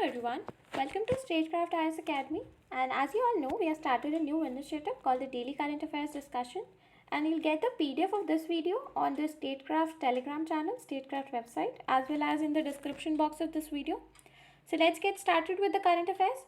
everyone, welcome to Stagecraft IS Academy. And as you all know, we have started a new initiative called the Daily Current Affairs Discussion. And you'll get the PDF of this video on the Statecraft Telegram channel, Statecraft website, as well as in the description box of this video. So let's get started with the current affairs.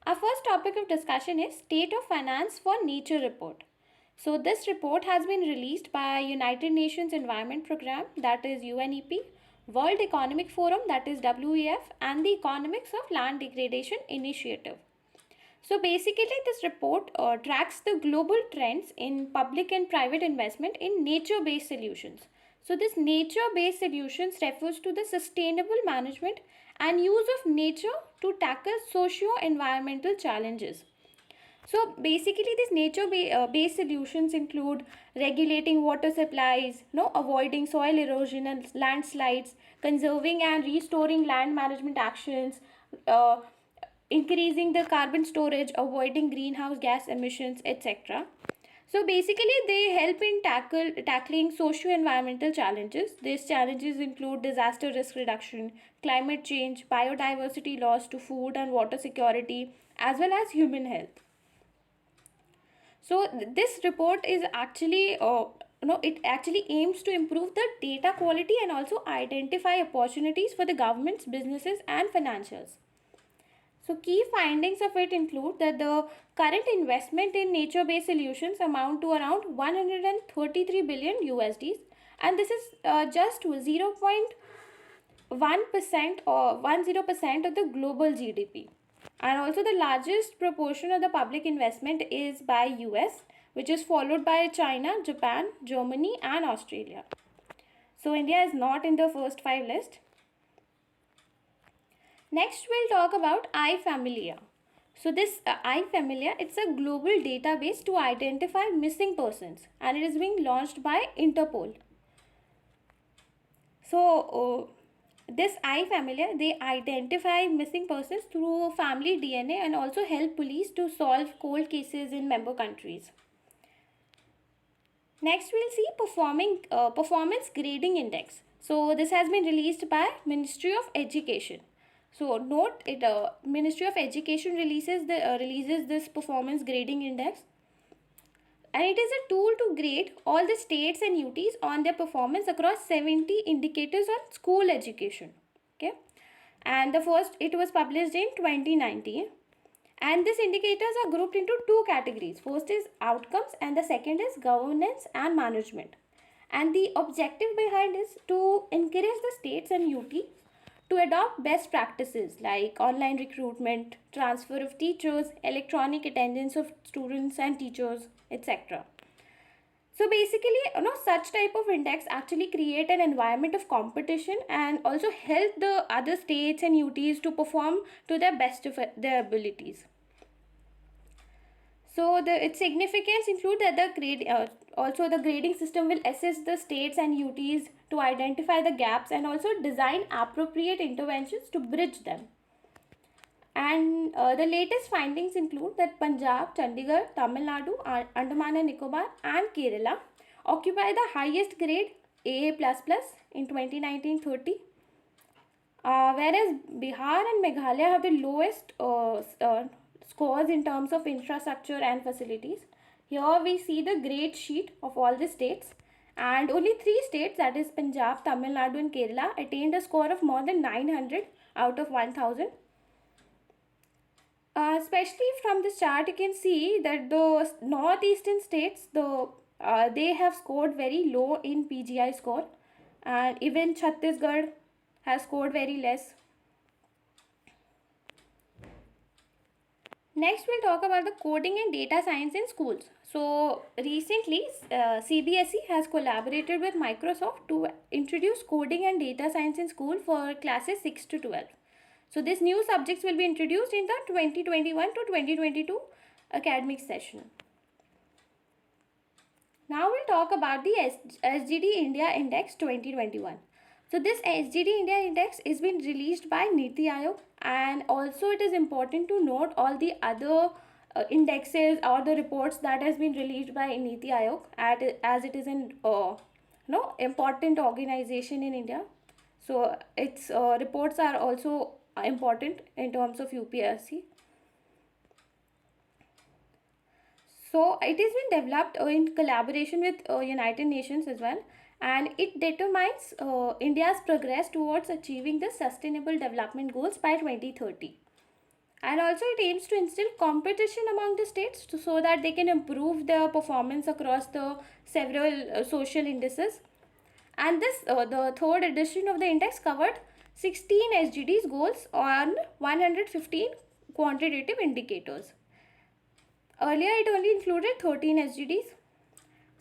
Our first topic of discussion is State of Finance for Nature Report. So this report has been released by United Nations Environment Programme, that is UNEP, World Economic Forum, that is WEF, and the Economics of Land Degradation Initiative. So basically this report tracks the global trends in public and private investment in nature-based solutions. So this nature-based solutions refers to the sustainable management and use of nature to tackle socio-environmental challenges. So basically these nature-based solutions include regulating water supplies, avoiding soil erosion and landslides, conserving and restoring land management actions, increasing the carbon storage, avoiding greenhouse gas emissions, etc. So basically they help in tackling socio-environmental challenges. These challenges include disaster risk reduction, climate change, biodiversity loss to food and water security, as well as human health. So this report is actually it actually aims to improve the data quality and also identify opportunities for the governments, businesses and financials. So key findings of it include that the current investment in nature-based solutions amount to around 133 billion USDs, and this is just 0.1% or 10% of the global GDP. And also the largest proportion of the public investment is by US, which is followed by China, Japan, Germany and Australia. So India is not in the first 5 list. Next we'll talk about iFamilia. So this iFamilia, it's a global database to identify missing persons and it is being launched by Interpol. So this iFamilia, they identify missing persons through family DNA and also help police to solve cold cases in member countries. Next we'll see performance grading index. So this has been released by Ministry of Education. So note it Ministry of Education releases this performance grading index, and it is a tool to grade all the states and UTs on their performance across 70 indicators on school education. Okay, and it was published in 2019, and these indicators are grouped into two categories. First is outcomes and the second is governance and management. And the objective behind is to encourage the states and UT to adopt best practices like online recruitment, transfer of teachers, electronic attendance of students and teachers, etc. So basically, such type of index actually create an environment of competition and also help the other states and UTs to perform to their best of their abilities. So its significance include that the grading system will assess the states and UTs to identify the gaps and also design appropriate interventions to bridge them. And the latest findings include that Punjab, Chandigarh, Tamil Nadu, Andaman and Nicobar and Kerala occupy the highest grade AA++ in 2019-30, whereas Bihar and Meghalaya have the lowest scores in terms of infrastructure and facilities. Here we see the grade sheet of all the states, and only 3 states, that is Punjab, Tamil Nadu and Kerala, attained a score of more than 900 out of 1000. Especially from this chart you can see that the northeastern states, they have scored very low in PGI score, and even Chhattisgarh has scored very less. Next we'll talk about the coding and data science in schools. So recently CBSE has collaborated with Microsoft to introduce coding and data science in school for classes 6 to 12. So these new subjects will be introduced in the 2021 to 2022 academic session. Now we'll talk about the SGD India Index 2021. So this SGD India Index is been released by Niti Aayog, and also it is important to note all the other indexes or the reports that has been released by Niti Aayog as it is an important organization in India. So its reports are also important in terms of UPSC. So it has been developed in collaboration with United Nations as well, and it determines India's progress towards achieving the Sustainable Development Goals by 2030. And also it aims to instill competition among the states so that they can improve their performance across the several social indices. And this the third edition of the index covered 16 SDGs goals on 115 quantitative indicators. Earlier it only included 13 SDGs.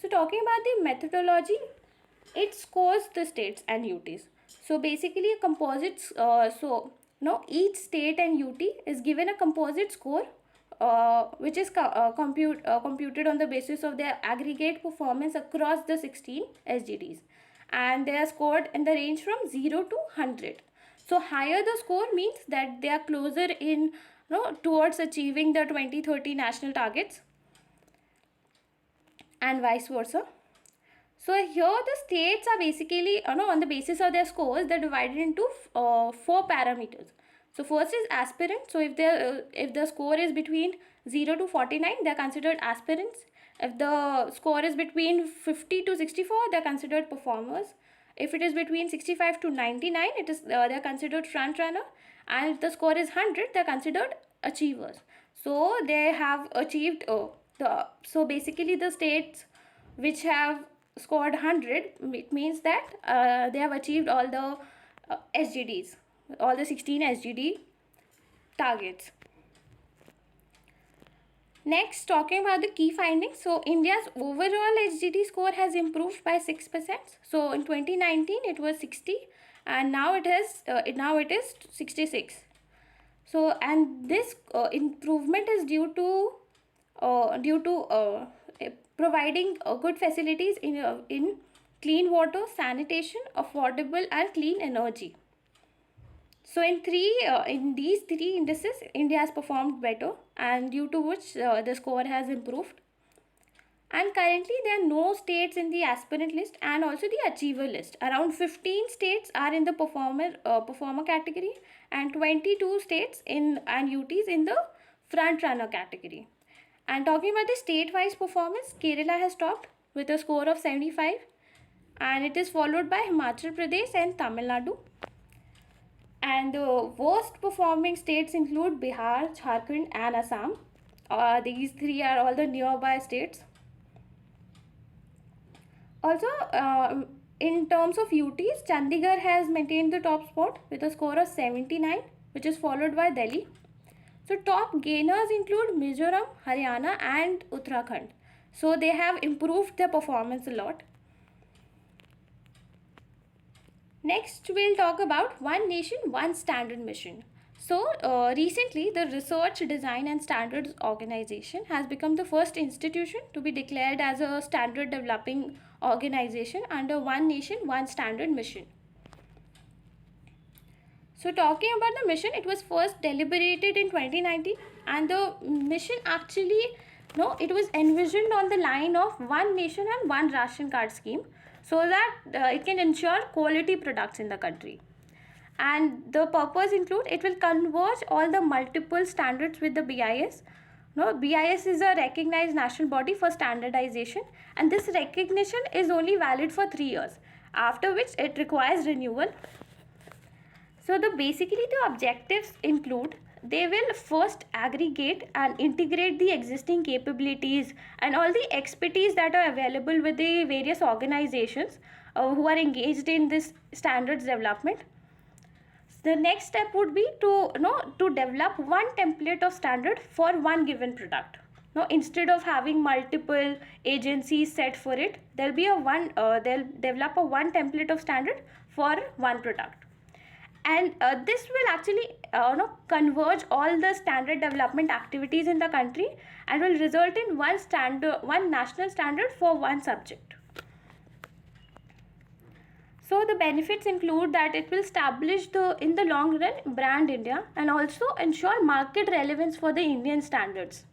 So talking about the methodology, it scores the states and UTs. So basically a composite, each state and UT is given a composite score which is computed on the basis of their aggregate performance across the 16 SDGs. And they are scored in the range from 0 to 100. So higher the score means that they are closer in towards achieving the 2030 national targets, and vice versa. So here the states are basically on the basis of their scores they're divided into 4 parameters. So first is aspirant. So if the score is between 0 to 49, they're considered aspirants. If the score is between 50 to 64, they're considered performers. If it is between 65 to 99, they're considered front runner. And if the score is 100, they're considered achievers. So they have achieved so basically the states which have scored 100, it means that they have achieved all the SGDs, all the 16 SGD targets. Next, talking about the key findings. So India's overall SGD score has improved by 6%. So in 2019 it was 60, and now it is 66. So and this improvement is due to providing good facilities in clean water, sanitation, affordable and clean energy. So in these three indices, India has performed better, and due to which the score has improved. And currently there are no states in the aspirant list and also the achiever list. Around 15 states are in the performer category, and 22 states and UTs in the front runner category. And talking about the state-wise performance, Kerala has topped with a score of 75, and it is followed by Himachal Pradesh and Tamil Nadu. And the worst performing states include Bihar, Jharkhand and Assam. These three are all the nearby states. Also, in terms of UTs, Chandigarh has maintained the top spot with a score of 79, which is followed by Delhi. So top gainers include Mizoram, Haryana and Uttarakhand. So they have improved their performance a lot. Next, we'll talk about One Nation, One Standard mission. So recently, the Research, Design and Standards Organization has become the first institution to be declared as a standard developing organization under One Nation, One Standard mission. So talking about the mission, it was first deliberated in 2019, and the mission actually, it was envisioned on the line of one nation and one ration card scheme, so that it can ensure quality products in the country. And the purpose include it will converge all the multiple standards with the BIS. BIS is a recognized national body for standardization, and this recognition is only valid for 3 years, after which it requires renewal. So basically the objectives include, they will first aggregate and integrate the existing capabilities and all the expertise that are available with the various organizations who are engaged in this standards development. The next step would be to develop one template of standard for one given product. Instead of having multiple agencies set for it, they'll develop a one template of standard for one product. And this will actually converge all the standard development activities in the country and will result in one national standard for one subject. So the benefits include that it will establish in the long run brand India and also ensure market relevance for the Indian standards.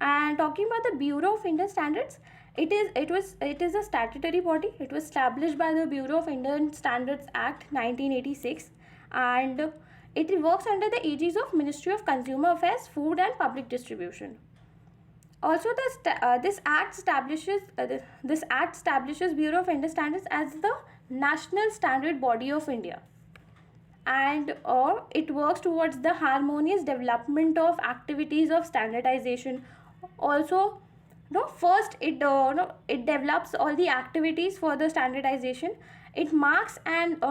And talking about the Bureau of Indian Standards, It is a statutory body. It was established by the Bureau of Indian Standards Act 1986, and it works under the aegis of Ministry of Consumer Affairs, Food and Public Distribution. Also, this act establishes Bureau of Indian Standards as the national standard body of India, and it works towards the harmonious development of activities of standardization. Also, first it it develops all the activities for the standardization. It marks and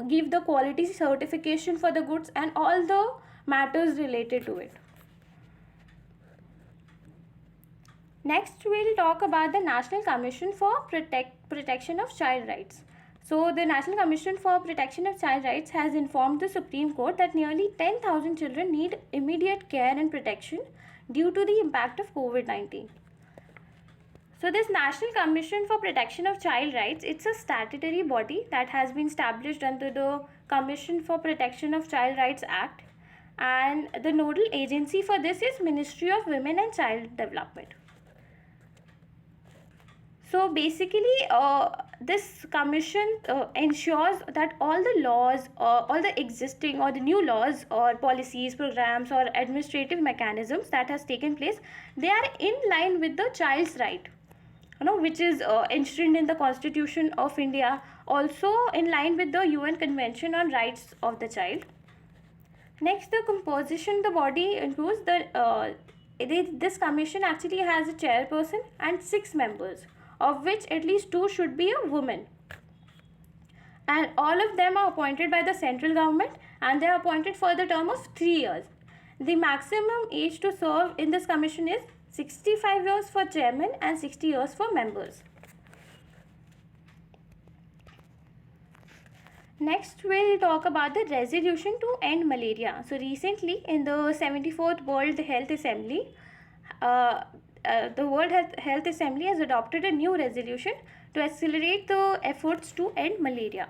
give the quality certification for the goods and all the matters related to it. Next, we'll talk about the National Commission for Protection of Child Rights. So, the National Commission for Protection of Child Rights has informed the Supreme Court that nearly 10,000 children need immediate care and protection due to the impact of COVID-19. So, this National Commission for Protection of Child Rights, it's a statutory body that has been established under the Commission for Protection of Child Rights Act, and the nodal agency for this is Ministry of Women and Child Development. So basically, this commission ensures that all the laws, all the existing or the new laws or policies, programs or administrative mechanisms that has taken place, they are in line with the child's right, which is enshrined in the Constitution of India, also in line with the UN Convention on Rights of the Child. Next, the composition, the body includes this commission actually has a chairperson and 6 members, of which at least 2 should be a woman, and all of them are appointed by the central government, and they are appointed for the term of 3 years. The maximum age to serve in this commission is 65 years for chairman and 60 years for members. Next, we'll talk about the resolution to end malaria. So recently in the 74th World Health Assembly, the World Health Assembly has adopted a new resolution to accelerate the efforts to end malaria.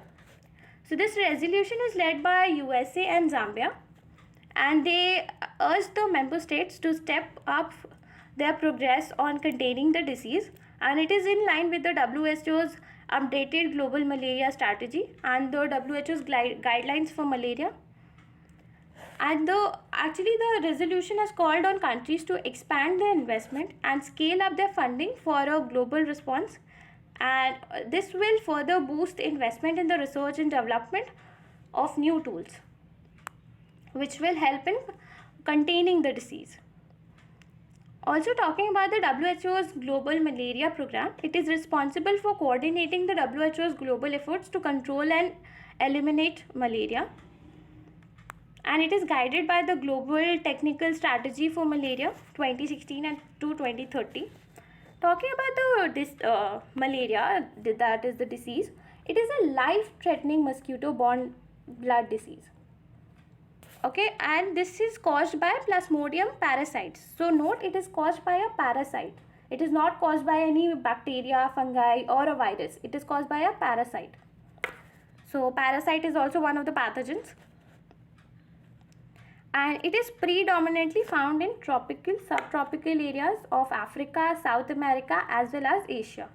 So this resolution is led by USA and Zambia, and they urge the member states to step up their progress on containing the disease, and it is in line with the WHO's updated global malaria strategy and the WHO's guidelines for malaria. And the resolution has called on countries to expand their investment and scale up their funding for a global response, and this will further boost investment in the research and development of new tools which will help in containing the disease. Also, talking about the WHO's global malaria program, it is responsible for coordinating the WHO's global efforts to control and eliminate malaria, and it is guided by the Global Technical Strategy for Malaria 2016 and to 2030. Talking about the malaria, that is the disease, it is a life-threatening mosquito-borne blood disease. Okay, and this is caused by Plasmodium parasites. So note, it is caused by a parasite. It is not caused by any bacteria, fungi or a virus. It is caused by a parasite. So parasite is also one of the pathogens. And it is predominantly found in tropical, subtropical areas of Africa, South America as well as Asia.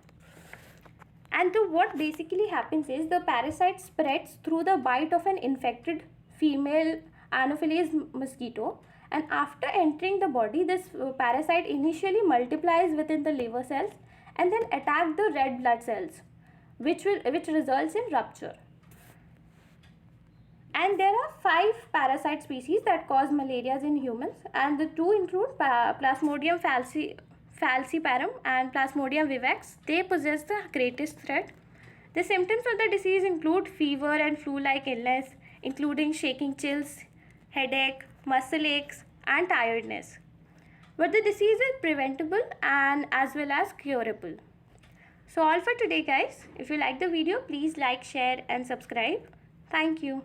And what basically happens is the parasite spreads through the bite of an infected female Anopheles mosquito, and after entering the body, this parasite initially multiplies within the liver cells and then attack the red blood cells, which results in rupture. And there are 5 parasite species that cause malaria in humans, and the 2 include Plasmodium falciparum and Plasmodium vivax. They possess the greatest threat. The symptoms of the disease include fever and flu-like illness, including shaking chills, headache, muscle aches and tiredness. But the disease is preventable and as well as curable. So all for today guys. If you like the video, please like, share and subscribe. Thank you.